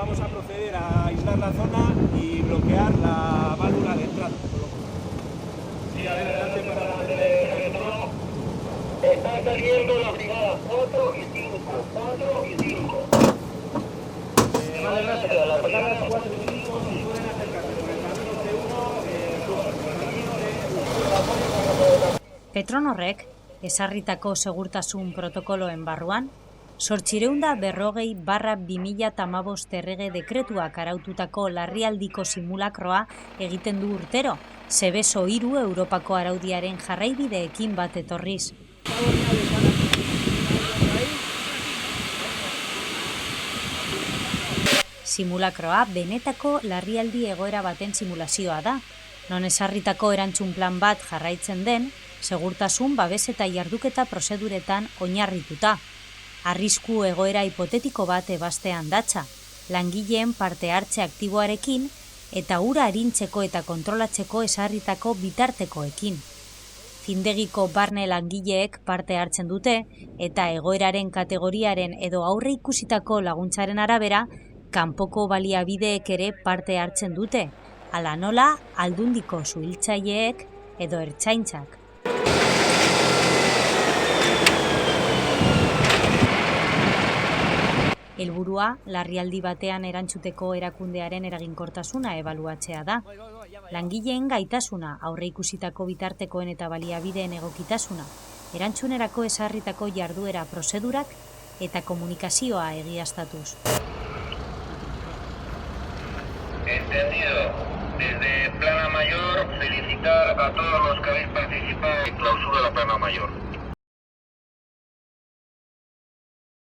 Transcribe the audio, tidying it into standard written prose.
vamos a proceder a aislar la zona y bloquear la válvula de entrada. Sí, adelante para la retorno. Está saliendo la brigada 4 y 5. 4 y 5. Vale, gracias. Las brigadas 4 y 5, si pueden acercarse por el camino C1, Petronorrek ezarritako segurtasun protokoloen barruan, 840/2015 errege dekretuak araututako larrialdiko simulakroa egiten du urtero, Seveso 3 Europako araudiaren jarraibideekin bat etorriz. Simulakroa benetako larrialdi egoera baten simulazioa da, non ezarritako erantzun plan bat jarraitzen den, segurtasun babes eta jarduketa prozeduretan oinarrituta. Arrisku egoera hipotetiko bat ebastean datza, langileen parte hartze aktiboarekin eta ura arintzeko eta kontrolatzeko ezarritako bitartekoekin. Findegiko barne langileek parte hartzen dute eta egoeraren kategoriaren edo aurre ikusitako laguntzaren arabera, kanpoko baliabideek ere parte hartzen dute, hala nola aldundiko suhiltzaileek edo ertzaintzak. Helburua, larrialdi batean erantzuteko erakundearen eraginkortasuna ebaluatzea da. Langileen gaitasuna, aurreikusitako bitartekoen eta baliabideen egokitasuna, erantzunerako ezarritako jarduera prozedurak eta komunikazioa egiaztatuz. Entendido. Desde Plana Mayor, felicitar a todos los que habéis participado en clausura de la Plana Mayor.